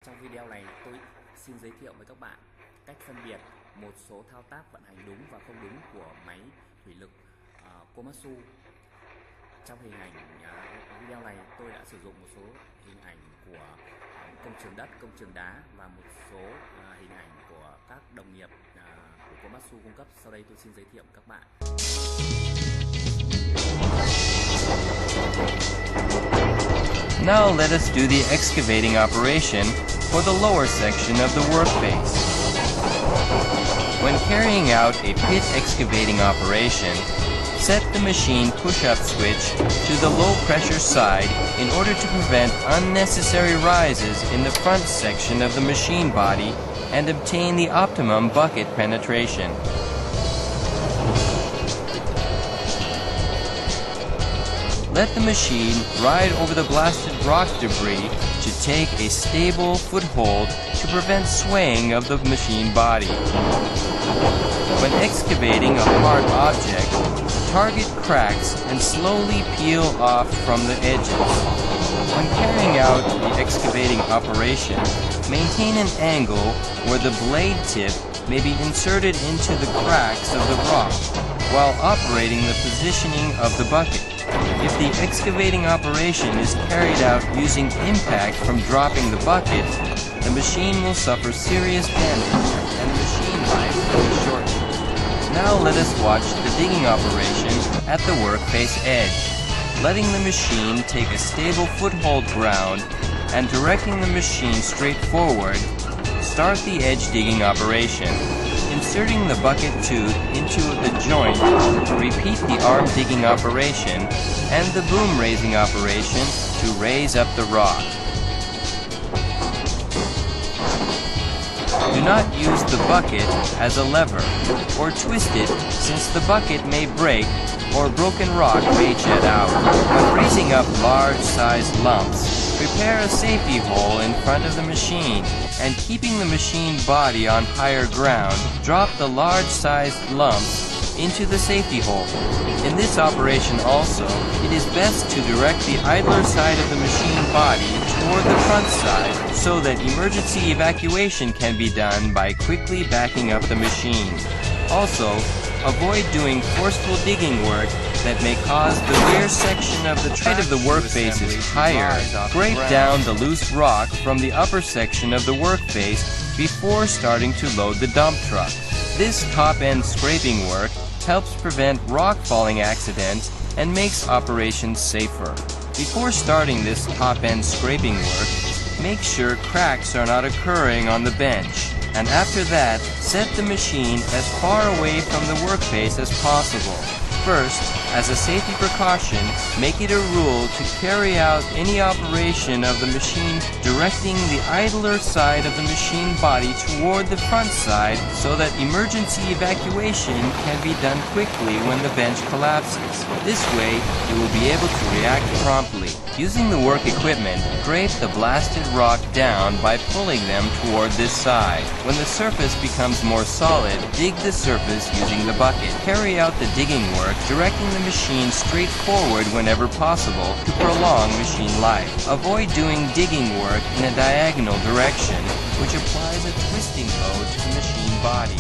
Trong video này tôi xin giới thiệu với các bạn cách phân biệt một số thao tác vận hành đúng và không đúng của máy thủy lực Komatsu. Trong hình ảnh video này tôi đã sử dụng một số hình ảnh của công trường đất, công trường đá và một số hình ảnh của các đồng nghiệp của Komatsu cung cấp. Sau đây tôi xin giới thiệu các bạn. Now let us do the excavating operation for the lower section of the workface. When carrying out a pit excavating operation, set the machine push-up switch to the low pressure side in order to prevent unnecessary rises in the front section of the machine body and obtain the optimum bucket penetration. Let the machine ride over the blasted rock debris to take a stable foothold to prevent swaying of the machine body. When excavating a hard object, target cracks and slowly peel off from the edges. When carrying out the excavating operation, maintain an angle where the blade tip may be inserted into the cracks of the rock while operating the positioning of the bucket. If the excavating operation is carried out using impact from dropping the bucket, the machine will suffer serious damage and the machine life will be shortened. Now let us watch the digging operation at the workface edge. Letting the machine take a stable foothold ground and directing the machine straight forward, start the edge digging operation. Inserting the bucket tooth into the joint, repeat the arm digging operation and the boom raising operation to raise up the rock. Do not use the bucket as a lever or twist it, since the bucket may break or broken rock may jet out. When raising up large-sized lumps, prepare a safety hole in front of the machine, and keeping the machine body on higher ground, drop the large-sized lumps into the safety hole. In this operation also, it is best to direct the idler side of the machine body toward the front side so that emergency evacuation can be done by quickly backing up the machine. Also, avoid doing forceful digging work that may cause the rear section of the height of the workface is higher. Scrape down the loose rock from the upper section of the workface before starting to load the dump truck. This top-end scraping work helps prevent rock falling accidents and makes operations safer. Before starting this top-end scraping work, make sure cracks are not occurring on the bench. And after that, set the machine as far away from the workface as possible. First, as a safety precaution, make it a rule to carry out any operation of the machine directing the idler side of the machine body toward the front side so that emergency evacuation can be done quickly when the bench collapses. This way, you will be able to react promptly. Using the work equipment, scrape the blasted rock down by pulling them toward this side. When the surface becomes more solid, dig the surface using the bucket. Carry out the digging work, directing the machine straight forward whenever possible to prolong machine life. Avoid doing digging work in a diagonal direction, which applies a twisting load to the machine body.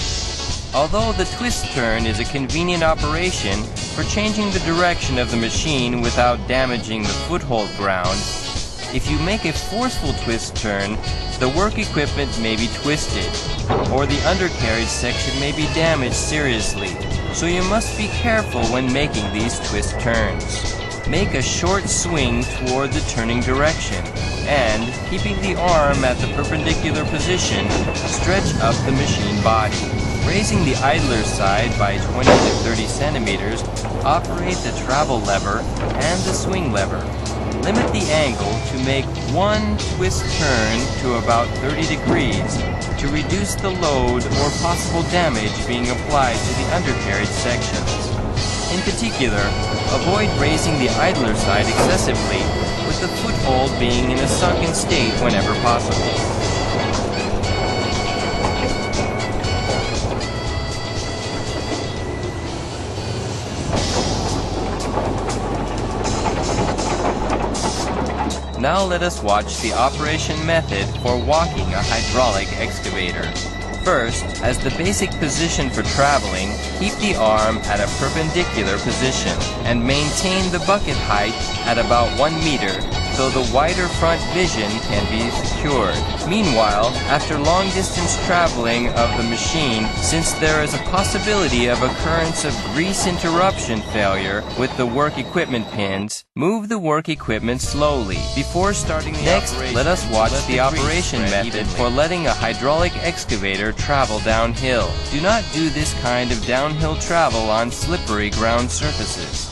Although the twist turn is a convenient operation for changing the direction of the machine without damaging the foothold ground, if you make a forceful twist turn, the work equipment may be twisted, or the undercarriage section may be damaged seriously, so you must be careful when making these twist turns. Make a short swing toward the turning direction, and, keeping the arm at the perpendicular position, stretch up the machine body. Raising the idler side by 20 to 30 centimeters, operate the travel lever and the swing lever. Limit the angle to make one twist turn to about 30 degrees to reduce the load or possible damage being applied to the undercarriage sections. In particular, avoid raising the idler side excessively, with the foothold being in a sunken state whenever possible. Now let us watch the operation method for walking a hydraulic excavator. First, as the basic position for traveling, keep the arm at a perpendicular position and maintain the bucket height at about 1 meter so the wider front vision can be secured. Meanwhile, after long-distance traveling of the machine, since there is a possibility of occurrence of grease interruption failure with the work equipment pins, move the work equipment slowly. Before starting the operation, let us watch the operation method for letting a hydraulic excavator travel downhill. Do not do this kind of downhill travel on slippery ground surfaces.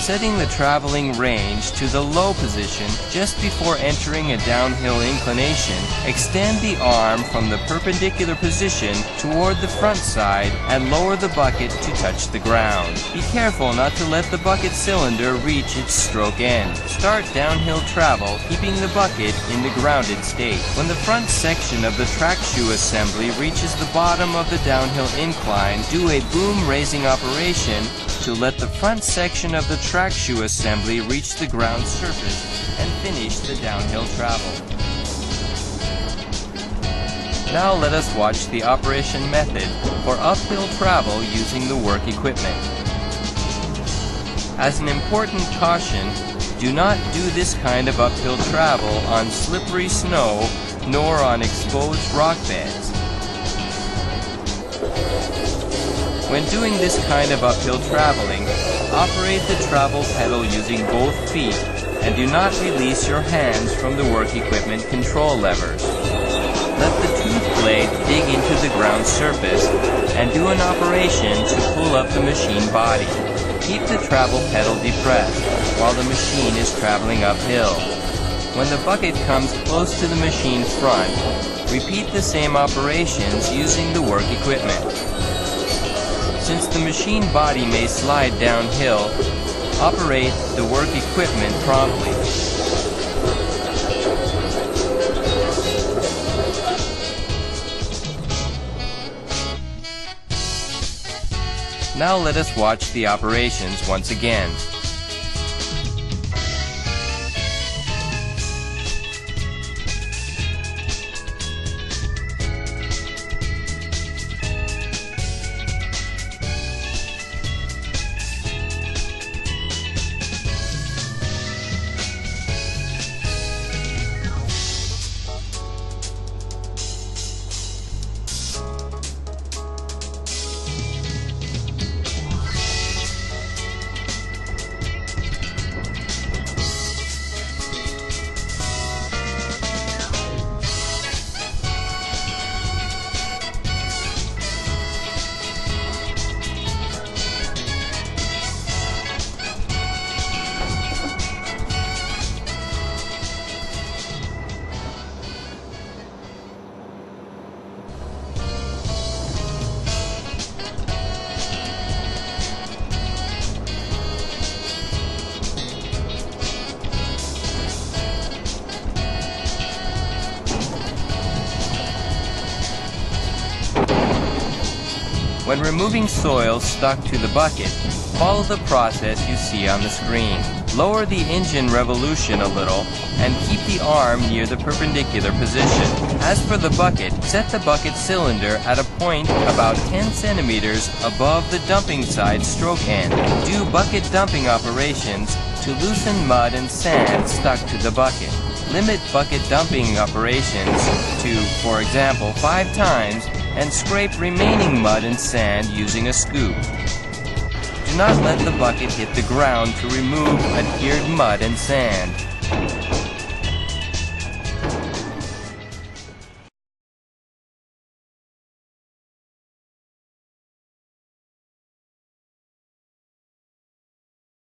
Setting the traveling range to the low position just before entering a downhill inclination, extend the arm from the perpendicular position toward the front side and lower the bucket to touch the ground. Be careful not to let the bucket cylinder reach its stroke end. Start downhill travel, keeping the bucket in the grounded state. When the front section of the track shoe assembly reaches the bottom of the downhill incline, do a boom raising operation to let the front section of the track shoe assembly reach the ground surface and finish the downhill travel. Now let us watch the operation method for uphill travel using the work equipment. As an important caution, do not do this kind of uphill travel on slippery snow nor on exposed rock beds. When doing this kind of uphill traveling, operate the travel pedal using both feet and do not release your hands from the work equipment control levers. Let the tooth blade dig into the ground surface and do an operation to pull up the machine body. Keep the travel pedal depressed while the machine is traveling uphill. When the bucket comes close to the machine front, repeat the same operations using the work equipment. Since the machine body may slide downhill, operate the work equipment promptly. Now let us watch the operations once again. When removing soil stuck to the bucket, follow the process you see on the screen. Lower the engine revolution a little and keep the arm near the perpendicular position. As for the bucket, set the bucket cylinder at a point about 10 centimeters above the dumping side stroke end. Do bucket dumping operations to loosen mud and sand stuck to the bucket. Limit bucket dumping operations to, for example, 5 times and scrape remaining mud and sand using a scoop. Do not let the bucket hit the ground to remove adhered mud and sand.